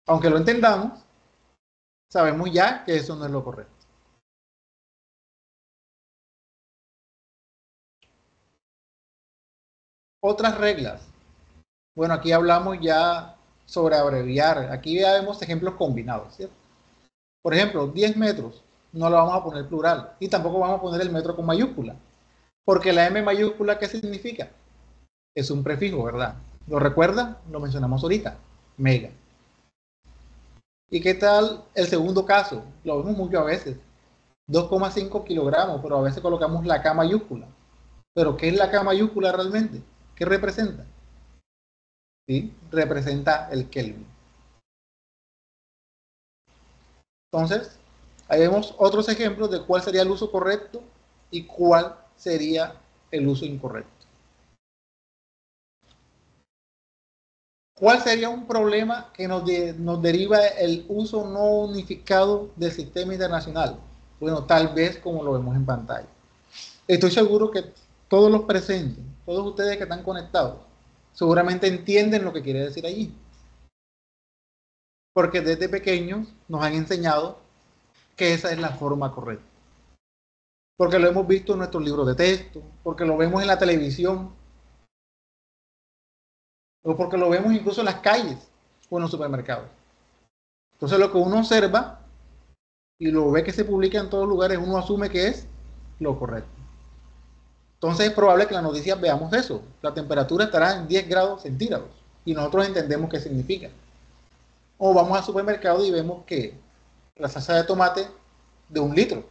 Aunque lo entendamos, sabemos ya que eso no es lo correcto. Otras reglas. Bueno, aquí hablamos ya sobre abreviar. Aquí ya vemos ejemplos combinados, ¿cierto? Por ejemplo, 10 metros no lo vamos a poner plural y tampoco vamos a poner el metro con mayúscula. Porque la M mayúscula, ¿qué significa? Es un prefijo, ¿verdad? ¿Lo recuerda? Lo mencionamos ahorita. Mega. ¿Y qué tal el segundo caso? Lo vemos mucho a veces. 2,5 kilogramos, pero a veces colocamos la K mayúscula. ¿Pero qué es la K mayúscula realmente? ¿Qué representa? ¿Sí? Representa el Kelvin. Entonces, ahí vemos otros ejemplos de cuál sería el uso correcto y cuál sería el uso incorrecto. ¿Cuál sería un problema que nos deriva el uso no unificado del sistema internacional? Bueno, tal vez como lo vemos en pantalla. Estoy seguro que todos los presentes, todos ustedes que están conectados, seguramente entienden lo que quiere decir allí. Porque desde pequeños nos han enseñado que esa es la forma correcta. Porque lo hemos visto en nuestros libros de texto, porque lo vemos en la televisión, o porque lo vemos incluso en las calles o en los supermercados. Entonces lo que uno observa y lo ve que se publica en todos lugares, uno asume que es lo correcto. Entonces es probable que en las noticias veamos eso. La temperatura estará en 10 grados centígrados y nosotros entendemos qué significa. O vamos al supermercado y vemos que la salsa de tomate de 1 litro,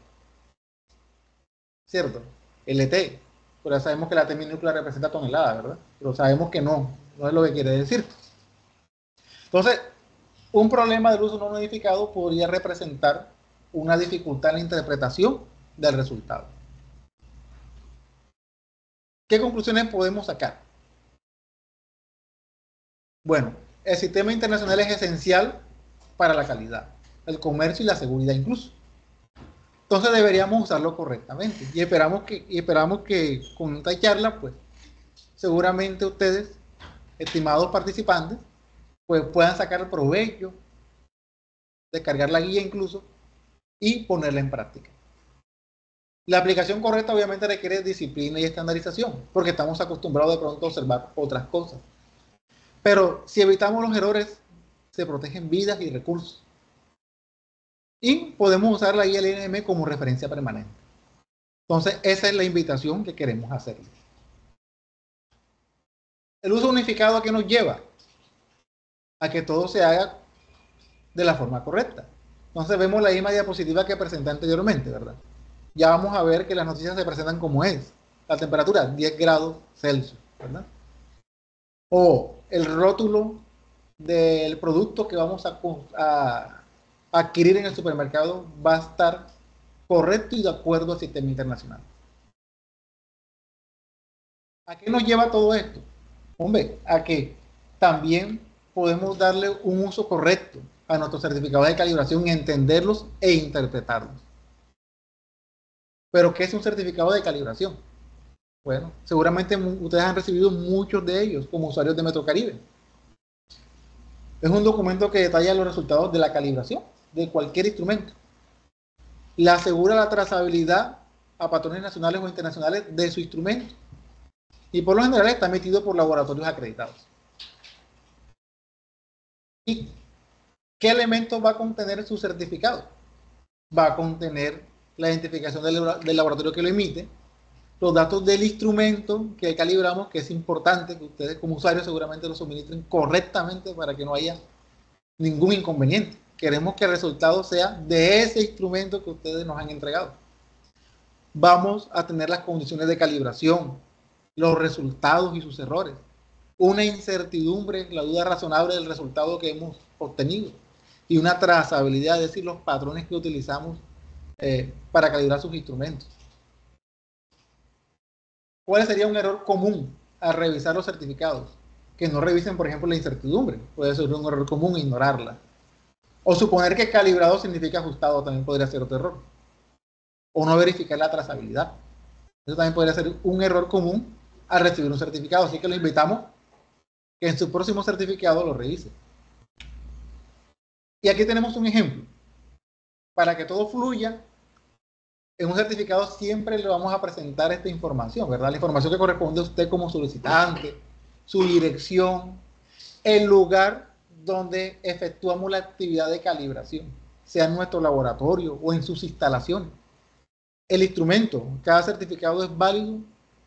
¿cierto? LT. Pero ya sabemos que la T minúscula representa tonelada, ¿verdad? Pero sabemos que no es lo que quiere decir. Entonces, un problema del uso no notificado podría representar una dificultad en la interpretación del resultado. ¿Qué conclusiones podemos sacar? Bueno, el sistema internacional es esencial para la calidad, el comercio y la seguridad incluso. Entonces deberíamos usarlo correctamente y esperamos que con esta charla, pues, seguramente ustedes, estimados participantes, pues puedan sacar el provecho, descargar la guía incluso y ponerla en práctica. La aplicación correcta obviamente requiere disciplina y estandarización, porque estamos acostumbrados de pronto a observar otras cosas. Pero si evitamos los errores, se protegen vidas y recursos. Y podemos usar la guía LNM como referencia permanente. Entonces, esa es la invitación que queremos hacerles. El uso unificado, ¿a qué nos lleva? A que todo se haga de la forma correcta. Entonces, vemos la misma diapositiva que presenté anteriormente, ¿verdad? Ya vamos a ver que las noticias se presentan como es. La temperatura, 10 grados Celsius, ¿verdad? O el rótulo del producto que vamos a adquirir en el supermercado va a estar correcto y de acuerdo al sistema internacional. ¿A qué nos lleva todo esto? Hombre, a que también podemos darle un uso correcto a nuestros certificados de calibración, entenderlos e interpretarlos. ¿Pero qué es un certificado de calibración? Bueno, seguramente ustedes han recibido muchos de ellos como usuarios de Metrocaribe. Es un documento que detalla los resultados de la calibración de cualquier instrumento. Le asegura la trazabilidad a patrones nacionales o internacionales de su instrumento. Y por lo general está emitido por laboratorios acreditados. ¿Y qué elementos va a contener su certificado? Va a contener la identificación del laboratorio que lo emite, los datos del instrumento que calibramos, que es importante que ustedes como usuarios seguramente lo suministren correctamente para que no haya ningún inconveniente. Queremos que el resultado sea de ese instrumento que ustedes nos han entregado. Vamos a tener las condiciones de calibración, los resultados y sus errores, una incertidumbre, la duda razonable del resultado que hemos obtenido y una trazabilidad, es decir, los patrones que utilizamos para calibrar sus instrumentos. ¿Cuál sería un error común al revisar los certificados? Que no revisen, por ejemplo, la incertidumbre. Puede ser un error común ignorarla. O suponer que calibrado significa ajustado también podría ser otro error. O no verificar la trazabilidad. Eso también podría ser un error común al recibir un certificado. Así que lo invitamos que en su próximo certificado lo revise. Y aquí tenemos un ejemplo. Para que todo fluya, en un certificado siempre le vamos a presentar esta información, ¿verdad? La información que corresponde a usted como solicitante, su dirección, el lugar donde efectuamos la actividad de calibración, sea en nuestro laboratorio o en sus instalaciones. El instrumento, cada certificado es válido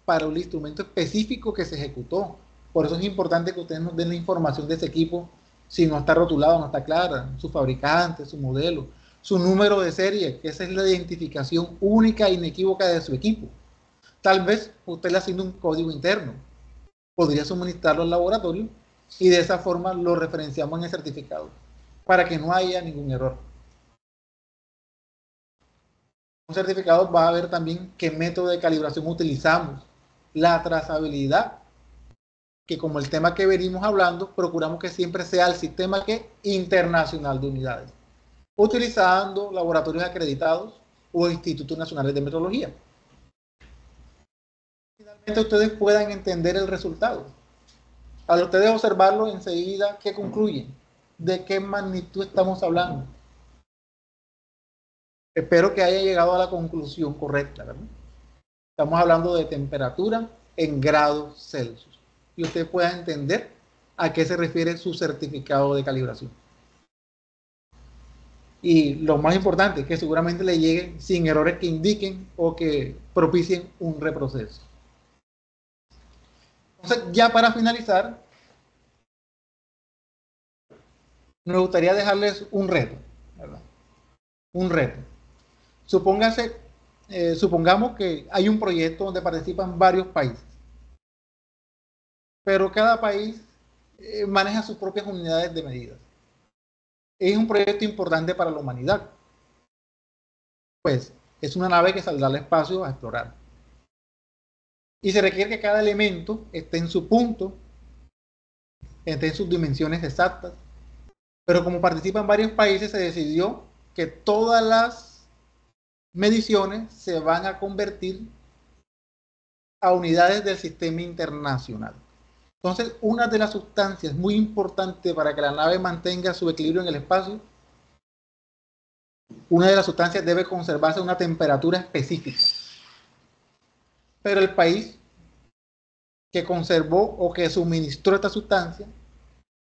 para un instrumento específico que se ejecutó. Por eso es importante que ustedes nos den la información de ese equipo, si no está rotulado, no está clara, su fabricante, su modelo, su número de serie, que esa es la identificación única e inequívoca de su equipo. Tal vez usted le asigne un código interno, podría suministrarlo al laboratorio y de esa forma lo referenciamos en el certificado para que no haya ningún error. Un certificado va a ver también qué método de calibración utilizamos, la trazabilidad, que como el tema que venimos hablando, procuramos que siempre sea el sistema internacional de unidades, utilizando laboratorios acreditados o institutos nacionales de metrología. Finalmente ustedes puedan entender el resultado. Al ustedes observarlo enseguida, ¿qué concluyen? ¿De qué magnitud estamos hablando? Espero que haya llegado a la conclusión correcta, ¿verdad? Estamos hablando de temperatura en grados Celsius. Y usted pueda entender a qué se refiere su certificado de calibración. Y lo más importante, que seguramente le llegue sin errores que indiquen o que propicien un reproceso. Entonces, ya para finalizar, Me gustaría dejarles un reto, ¿verdad? Un reto. Supongamos que hay un proyecto donde participan varios países, pero cada país maneja sus propias unidades de medida. Es un proyecto importante para la humanidad. Pues es una nave que saldrá al espacio a explorar. Y se requiere que cada elemento esté en su punto, esté en sus dimensiones exactas. Pero como participan varios países, se decidió que todas las mediciones se van a convertir a unidades del sistema internacional. Entonces, una de las sustancias muy importantes para que la nave mantenga su equilibrio en el espacio, una de las sustancias debe conservarse a una temperatura específica. Pero el país que conservó o que suministró esta sustancia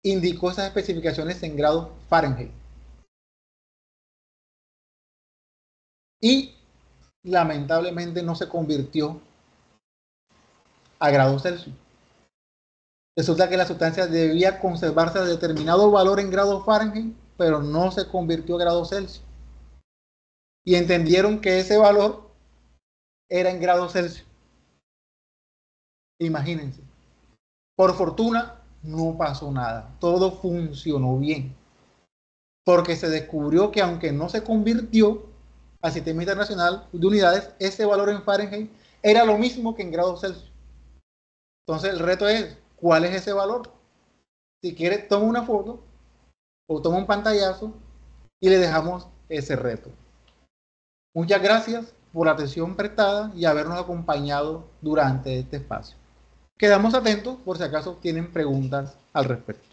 indicó esas especificaciones en grados Fahrenheit. Y lamentablemente no se convirtió a grados Celsius. Resulta que la sustancia debía conservarse a determinado valor en grados Fahrenheit, pero no se convirtió a grados Celsius. Y entendieron que ese valor era en grados Celsius. Imagínense. Por fortuna, no pasó nada. Todo funcionó bien. Porque se descubrió que aunque no se convirtió al sistema internacional de unidades, ese valor en Fahrenheit era lo mismo que en grados Celsius. Entonces el reto es, ¿cuál es ese valor? Si quiere, toma una foto o toma un pantallazo y le dejamos ese reto. Muchas gracias por la atención prestada y habernos acompañado durante este espacio. Quedamos atentos por si acaso tienen preguntas al respecto.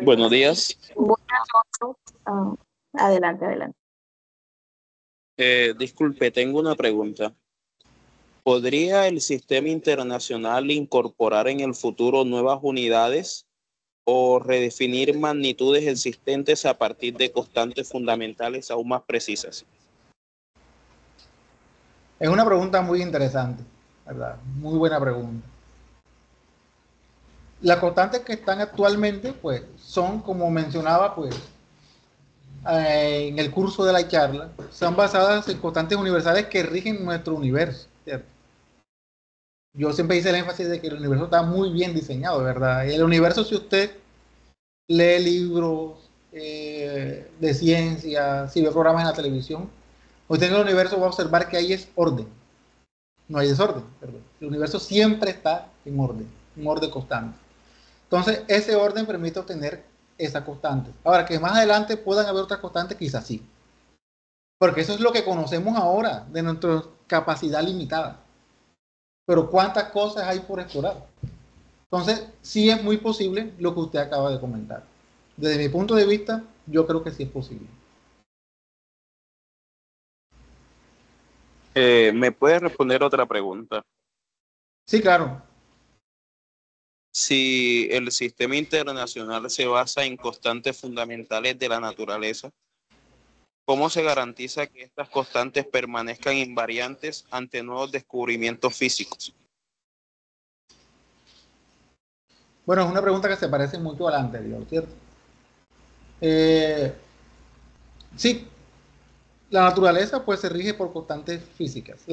Buenos días. Buenas noches. Adelante, adelante. Disculpe, tengo una pregunta. ¿Podría el sistema internacional incorporar en el futuro nuevas unidades o redefinir magnitudes existentes a partir de constantes fundamentales aún más precisas? Es una pregunta muy interesante, ¿verdad? Muy buena pregunta. Las constantes que están actualmente, pues, son, como mencionaba, pues, en el curso de la charla, son basadas en constantes universales que rigen nuestro universo, ¿cierto? Yo siempre hice el énfasis de que el universo está muy bien diseñado, ¿verdad? El universo, si usted lee libros de ciencia, si ve programas en la televisión, usted en el universo va a observar que ahí es orden, no hay desorden, perdón. El universo siempre está en orden, un orden constante. Entonces, ese orden permite obtener esa constante. Ahora, que más adelante puedan haber otras constantes, quizás sí. Porque eso es lo que conocemos ahora de nuestra capacidad limitada. Pero ¿cuántas cosas hay por explorar? Entonces, sí es muy posible lo que usted acaba de comentar. Desde mi punto de vista, yo creo que sí es posible. ¿Me puede responder otra pregunta? Sí, claro. Si el sistema internacional se basa en constantes fundamentales de la naturaleza, ¿cómo se garantiza que estas constantes permanezcan invariantes ante nuevos descubrimientos físicos? Bueno, es una pregunta que se parece mucho a la anterior, ¿cierto? Sí, la naturaleza pues se rige por constantes físicas,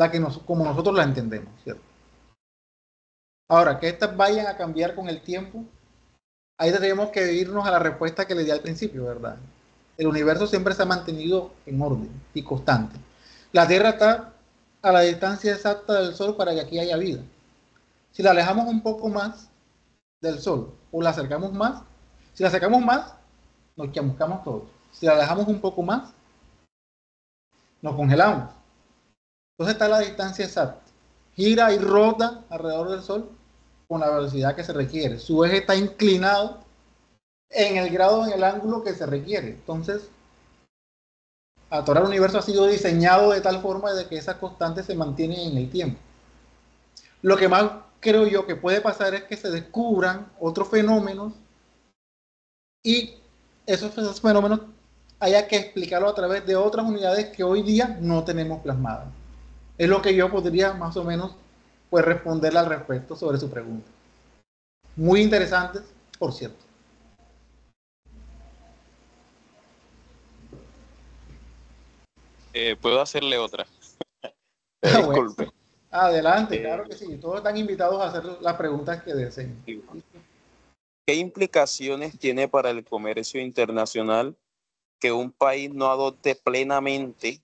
como nosotros la entendemos, ¿cierto? Ahora, que estas vayan a cambiar con el tiempo, ahí tendríamos que irnos a la respuesta que le di al principio, ¿verdad? El universo siempre se ha mantenido en orden y constante. La Tierra está a la distancia exacta del Sol para que aquí haya vida. Si la alejamos un poco más del Sol o la acercamos más, si la acercamos más, nos chamuscamos todos. Si la alejamos un poco más, nos congelamos. Entonces está a la distancia exacta. Gira y rota alrededor del Sol con la velocidad que se requiere. Su eje está inclinado en el grado, en el ángulo que se requiere. Entonces, el universo ha sido diseñado de tal forma de que esas constantes se mantienen en el tiempo. Lo que más creo yo que puede pasar es que se descubran otros fenómenos y esos fenómenos haya que explicarlo a través de otras unidades que hoy día no tenemos plasmadas. Es lo que yo podría más o menos pues responderle al respecto sobre su pregunta. Muy interesantes, por cierto. ¿Puedo hacerle otra? Bueno. Disculpe. Adelante, claro que sí. Todos están invitados a hacer las preguntas que deseen. ¿Qué implicaciones tiene para el comercio internacional que un país no adopte plenamente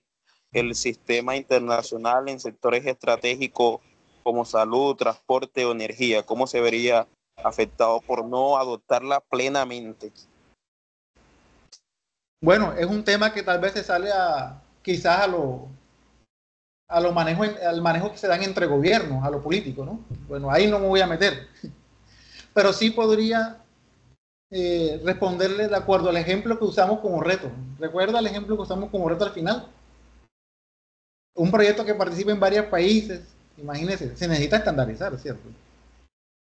el sistema internacional en sectores estratégicos como salud, transporte o energía? ¿Cómo se vería afectado por no adoptarla plenamente? Bueno, es un tema que tal vez se sale quizás al manejo que se dan entre gobiernos, a lo político, ¿no? Bueno, ahí no me voy a meter. Pero sí podría responderle de acuerdo al ejemplo que usamos como reto. ¿Recuerda el ejemplo que usamos como reto al final? Un proyecto que participa en varios países, imagínense, se necesita estandarizar, ¿cierto?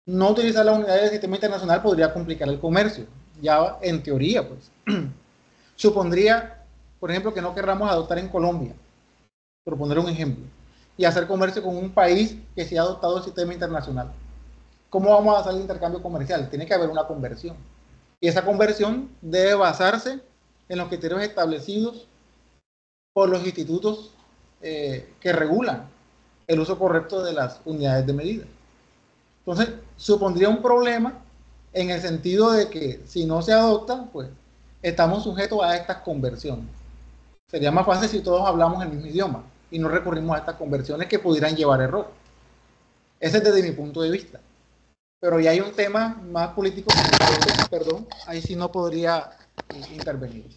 No utilizar la unidad del sistema internacional podría complicar el comercio, ya en teoría, pues. Supondría, por ejemplo, que no querramos adoptar en Colombia, por poner un ejemplo, y hacer comercio con un país que se ha adoptado el sistema internacional. ¿Cómo vamos a hacer el intercambio comercial? Tiene que haber una conversión. Y esa conversión debe basarse en los criterios establecidos por los institutos que regulan el uso correcto de las unidades de medida. Entonces, supondría un problema en el sentido de que si no se adopta, pues estamos sujetos a estas conversiones. Sería más fácil si todos hablamos el mismo idioma y no recurrimos a estas conversiones que pudieran llevar error. Ese es desde mi punto de vista. Pero ya hay un tema más político, perdón, ahí sí no podría intervenir.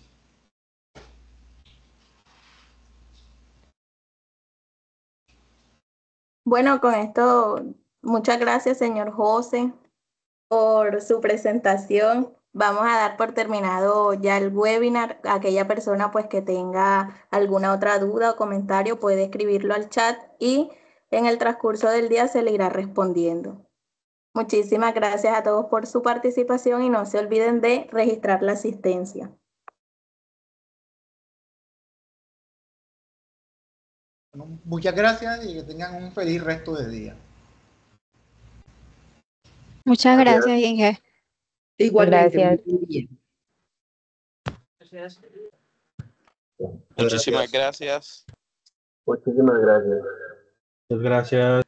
Bueno, con esto, muchas gracias, señor José, por su presentación. Vamos a dar por terminado ya el webinar. Aquella persona pues que tenga alguna otra duda o comentario puede escribirlo al chat y en el transcurso del día se le irá respondiendo. Muchísimas gracias a todos por su participación y no se olviden de registrar la asistencia. Bueno, muchas gracias y que tengan un feliz resto de día. Muchas gracias, Inge. Igualmente. Gracias. Muy bien. Muchísimas gracias. Muchísimas gracias. Muchas gracias.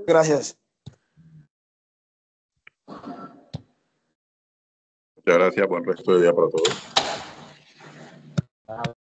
Gracias. Muchas gracias. Buen resto de día para todos.